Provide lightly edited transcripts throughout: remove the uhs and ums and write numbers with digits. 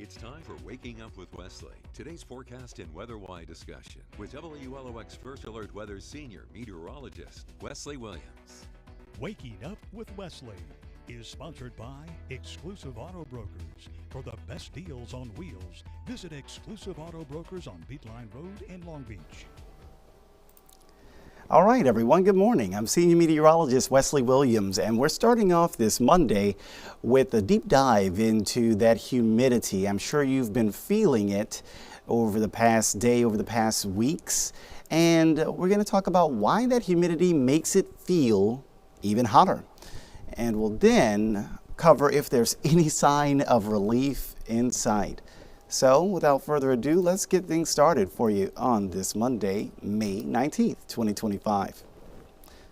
It's time for Waking Up with Wesley. Today's forecast and weather-wide discussion with WLOX First Alert Weather Senior Meteorologist Wesley Williams. Waking Up with Wesley is sponsored by Exclusive Auto Brokers. For the best deals on wheels, visit Exclusive Auto Brokers on Beatline Road in Long Beach. All right, everyone, good morning. I'm Senior Meteorologist Wesley Williams, and we're starting off this Monday with a deep dive into that humidity. I'm sure you've been feeling it over the past day, over the past weeks, and we're going to talk about why that humidity makes it feel even hotter. And we'll then cover if there's any sign of relief in sight. So, without further ado, let's get things started for you on this Monday, May 19th, 2025.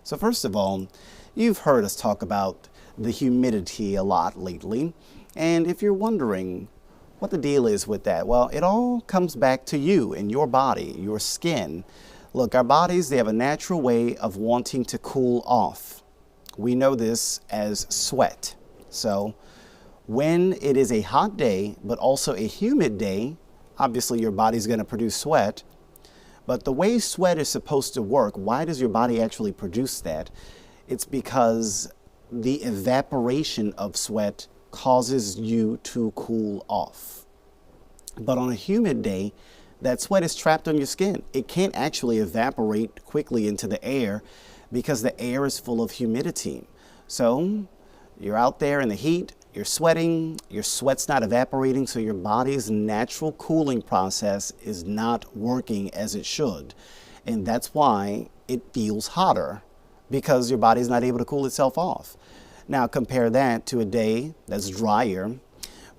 So first of all, you've heard us talk about the humidity a lot lately. And if you're wondering what the deal is with that, well, it all comes back to you and your body, your skin. Look, our bodies, they have a natural way of wanting to cool off. We know this as sweat. So, when it is a hot day, but also a humid day, obviously your body's going to produce sweat. But the way sweat is supposed to work, why does your body actually produce that? It's because the evaporation of sweat causes you to cool off. But on a humid day, that sweat is trapped on your skin. It can't actually evaporate quickly into the air because the air is full of humidity. So you're out there in the heat, you're sweating, your sweat's not evaporating, so your body's natural cooling process is not working as it should. And that's why it feels hotter, because your body's not able to cool itself off. Now compare that to a day that's drier.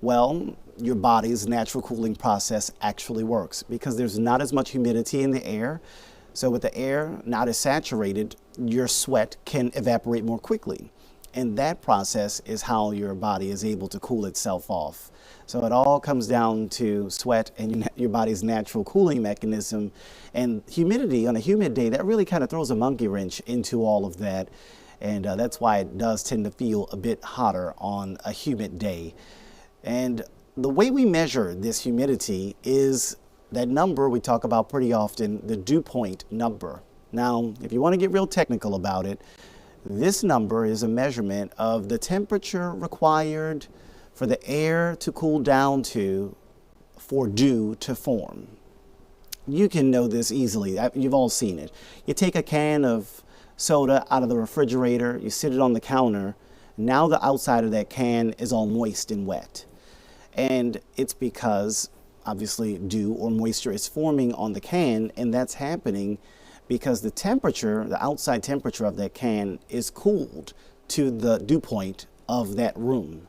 Well, your body's natural cooling process actually works because there's not as much humidity in the air. So with the air not as saturated, your sweat can evaporate more quickly. And that process is how your body is able to cool itself off. So it all comes down to sweat and your body's natural cooling mechanism. And humidity on a humid day, that really kind of throws a monkey wrench into all of that. And that's why it does tend to feel a bit hotter on a humid day. And the way we measure this humidity is that number we talk about pretty often, the dew point number. Now, if you want to get real technical about it, this number is a measurement of the temperature required for the air to cool down to for dew to form. You can know this easily. You've all seen it. You take a can of soda out of the refrigerator, you sit it on the counter. Now the outside of that can is all moist and wet. And it's because obviously dew or moisture is forming on the can, and that's happening because the temperature, the outside temperature of that can is cooled to the dew point of that room.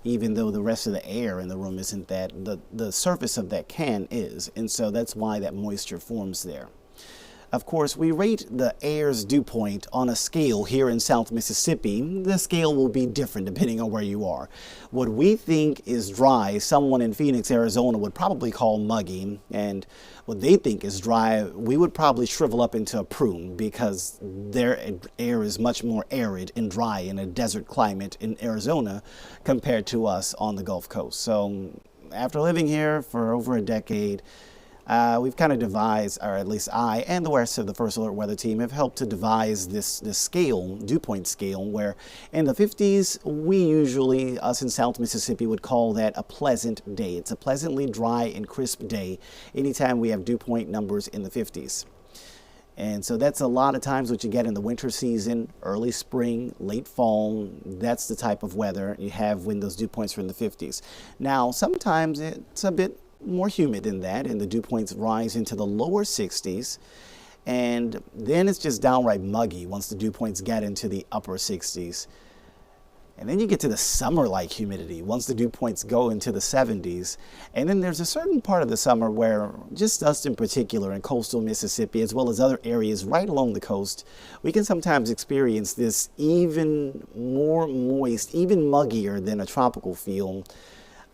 Even though the rest of the air in the room isn't that, the surface of that can is. And so that's why that moisture forms there. Of course, we rate the air's dew point on a scale here in South Mississippi. The scale will be different depending on where you are. What we think is dry, someone in Phoenix, Arizona would probably call muggy. And what they think is dry, we would probably shrivel up into a prune because their air is much more arid and dry in a desert climate in Arizona compared to us on the Gulf Coast. So after living here for over a decade, we've kind of devised, or at least I and the rest of the First Alert Weather team have helped to devise this scale, dew point scale, where in the 50s, we usually, us in South Mississippi, would call that a pleasant day. It's a pleasantly dry and crisp day anytime we have dew point numbers in the 50s. And so that's a lot of times what you get in the winter season, early spring, late fall. That's the type of weather you have when those dew points are in the 50s. Now, sometimes it's a bit more humid than that, and the dew points rise into the lower 60s, and then it's just downright muggy once the dew points get into the upper 60s. And then you get to the summer-like humidity once the dew points go into the 70s. And then there's a certain part of the summer where just us in particular in coastal Mississippi, as well as other areas right along the coast, we can sometimes experience this even more moist, even muggier than a tropical feel.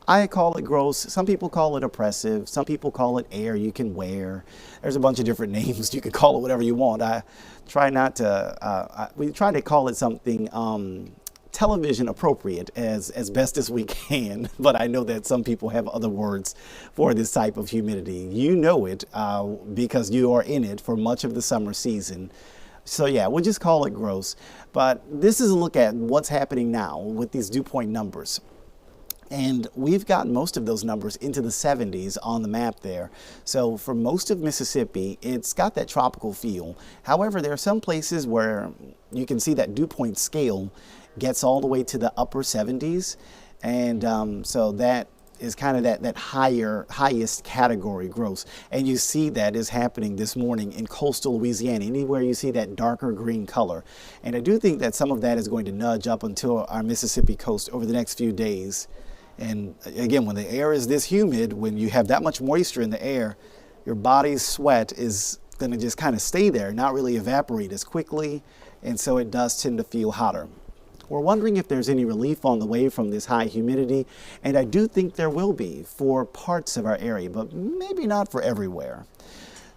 I call it gross. Some people call it oppressive. Some people call it air you can wear. There's a bunch of different names. You can call it whatever you want. I try not to, we try to call it something television appropriate as best as we can, but I know that some people have other words for this type of humidity. You know it because you are in it for much of the summer season. So yeah, we'll just call it gross. But this is a look at what's happening now with these dew point numbers. And we've got most of those numbers into the 70s on the map there. So for most of Mississippi, it's got that tropical feel. However, there are some places where you can see that dew point scale gets all the way to the upper 70s. And so that is kind of that highest category gross. And you see that is happening this morning in coastal Louisiana, anywhere you see that darker green color. And I do think that some of that is going to nudge up until our Mississippi coast over the next few days. And again, when the air is this humid, when you have that much moisture in the air, your body's sweat is going to just kind of stay there, not really evaporate as quickly. And so it does tend to feel hotter. We're wondering if there's any relief on the way from this high humidity. And I do think there will be for parts of our area, but maybe not for everywhere.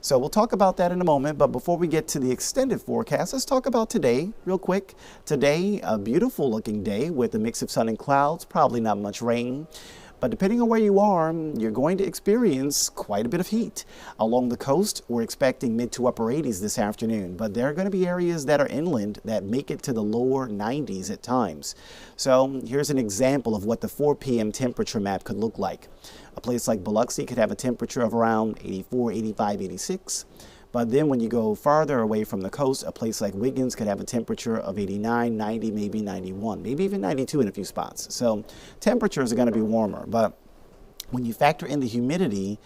So we'll talk about that in a moment, but before we get to the extended forecast, let's talk about today real quick. Today, a beautiful looking day with a mix of sun and clouds, probably not much rain. But depending on where you are, you're going to experience quite a bit of heat. Along the coast, we're expecting mid to upper 80s this afternoon, but there are going to be areas that are inland that make it to the lower 90s at times. So here's an example of what the 4 p.m. temperature map could look like. A place like Biloxi could have a temperature of around 84, 85, 86. But then when you go farther away from the coast, a place like Wiggins could have a temperature of 89, 90, maybe 91, maybe even 92 in a few spots. So temperatures are going to be warmer. But when you factor in the humidity,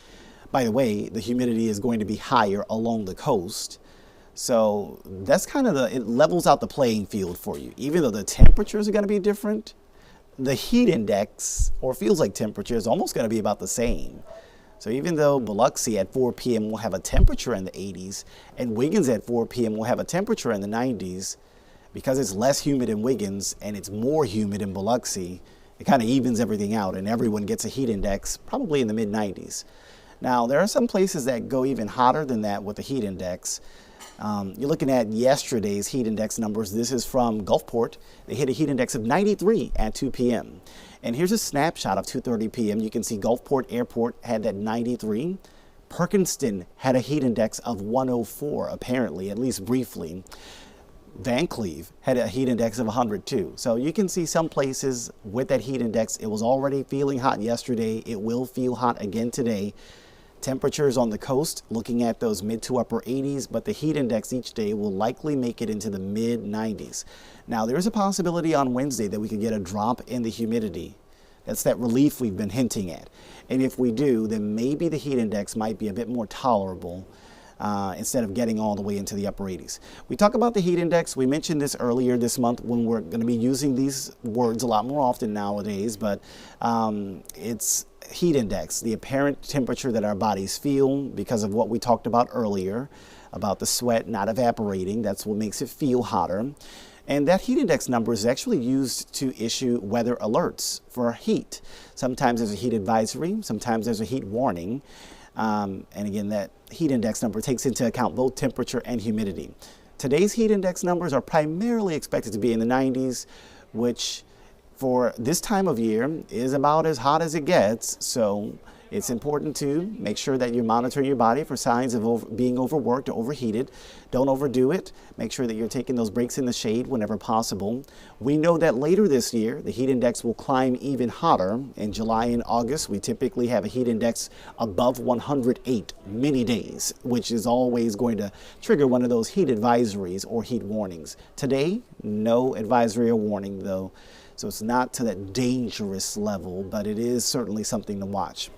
by the way, the humidity is going to be higher along the coast. So that's kind of it levels out the playing field for you. Even though the temperatures are going to be different, the heat index, or feels like temperature, is almost going to be about the same. So even though Biloxi at 4 p.m. will have a temperature in the 80s, and Wiggins at 4 p.m. will have a temperature in the 90s, because it's less humid in Wiggins and it's more humid in Biloxi, it kind of evens everything out, and everyone gets a heat index probably in the mid-90s. Now, there are some places that go even hotter than that with the heat index. You're looking at yesterday's heat index numbers. This is from Gulfport. They hit a heat index of 93 at 2 p.m. And here's a snapshot of 2:30 p.m. You can see Gulfport Airport had that 93. Perkinston had a heat index of 104, apparently, at least briefly. Van Cleve had a heat index of 102. So you can see some places with that heat index. It was already feeling hot yesterday. It will feel hot again today. Temperatures on the coast, looking at those mid to upper 80s, but the heat index each day will likely make it into the mid 90s. Now, there's a possibility on Wednesday that we could get a drop in the humidity. That's that relief we've been hinting at. And if we do, then maybe the heat index might be a bit more tolerable instead of getting all the way into the upper 80s. We talk about the heat index. We mentioned this earlier this month when we're going to be using these words a lot more often nowadays, but it's heat index, the apparent temperature that our bodies feel because of what we talked about earlier, about the sweat not evaporating. That's what makes it feel hotter. And that heat index number is actually used to issue weather alerts for heat. Sometimes there's a heat advisory, sometimes there's a heat warning. And again, that heat index number takes into account both temperature and humidity. Today's heat index numbers are primarily expected to be in the 90s, which for this time of year is about as hot as it gets. So it's important to make sure that you're monitoring your body for signs of being overworked or overheated. Don't overdo it. Make sure that you're taking those breaks in the shade whenever possible. We know that later this year, the heat index will climb even hotter. In July and August, we typically have a heat index above 108 many days, which is always going to trigger one of those heat advisories or heat warnings. Today, no advisory or warning though. So it's not to that dangerous level, but it is certainly something to watch.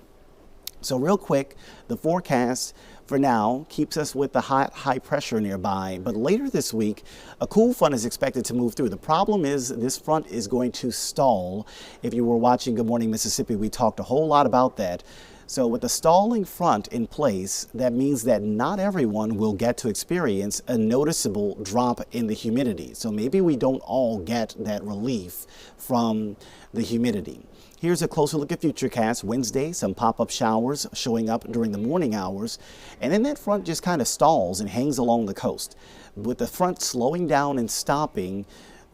So real quick, the forecast for now keeps us with the high pressure nearby, but later this week, a cool front is expected to move through. The problem is this front is going to stall. If you were watching Good Morning Mississippi, we talked a whole lot about that. So with the stalling front in place, that means that not everyone will get to experience a noticeable drop in the humidity. So maybe we don't all get that relief from the humidity. Here's a closer look at Futurecast. Wednesday, some pop-up showers showing up during the morning hours. And then that front just kind of stalls and hangs along the coast. With the front slowing down and stopping,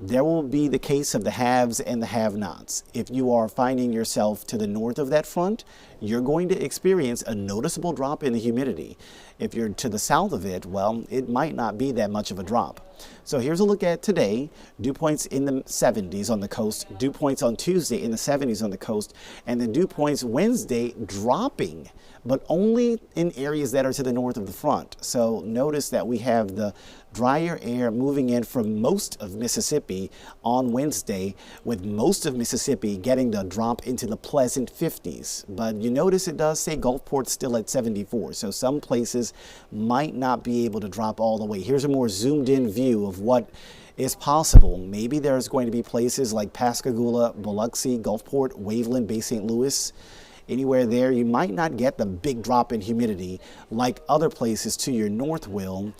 There will be the case of the haves and the have-nots. If you are finding yourself to the north of that front, you're going to experience a noticeable drop in the humidity. If you're to the south of it, well, it might not be that much of a drop. So here's a look at today. Dew points in the 70s on the coast, dew points on Tuesday in the 70s on the coast, and the dew points Wednesday dropping, but only in areas that are to the north of the front. So notice that we have the drier air moving in from most of Mississippi on Wednesday, with most of Mississippi getting the drop into the pleasant 50s. But you notice it does say Gulfport still at 74, so some places might not be able to drop all the way. Here's a more zoomed in view of what is possible. Maybe there's going to be places like Pascagoula, Biloxi, Gulfport, Waveland, Bay St. Louis. Anywhere there, you might not get the big drop in humidity like other places to your north will,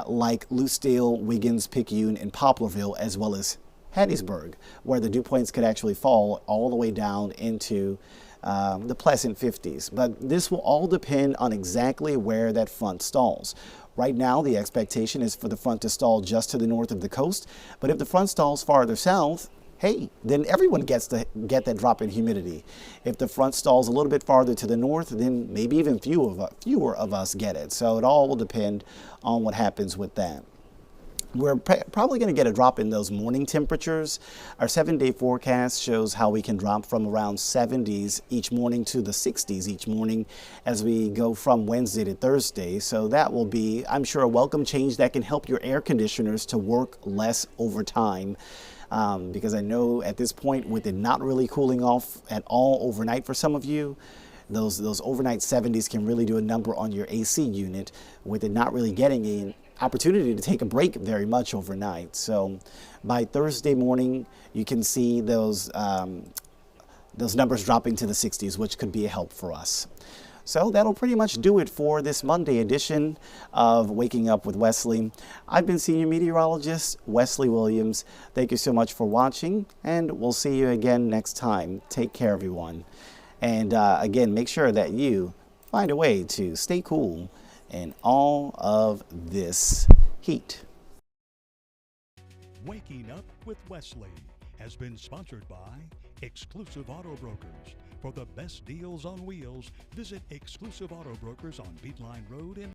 like Lucedale, Wiggins, Picayune, and Poplarville, as well as Hattiesburg, where the dew points could actually fall all the way down into the pleasant 50s. But this will all depend on exactly where that front stalls. Right now, the expectation is for the front to stall just to the north of the coast, but if the front stalls farther south, hey, then everyone gets to get that drop in humidity. If the front stalls a little bit farther to the north, then maybe even fewer of us get it. So it all will depend on what happens with that. We're probably going to get a drop in those morning temperatures. Our 7-day forecast shows how we can drop from around 70s each morning to the 60s each morning as we go from Wednesday to Thursday. So that will be, I'm sure, a welcome change that can help your air conditioners to work less over time. Because I know at this point, with it not really cooling off at all overnight for some of you, those overnight 70s can really do a number on your AC unit, with it not really getting an opportunity to take a break very much overnight. So by Thursday morning, you can see those numbers dropping to the 60s, which could be a help for us. So that'll pretty much do it for this Monday edition of Waking Up with Wesley. I've been Senior Meteorologist Wesley Williams. Thank you so much for watching, and we'll see you again next time. Take care, everyone. And again, make sure that you find a way to stay cool in all of this heat. Waking Up with Wesley has been sponsored by Exclusive Auto Brokers. For the best deals on wheels, visit Exclusive Auto Brokers on Beatline Road in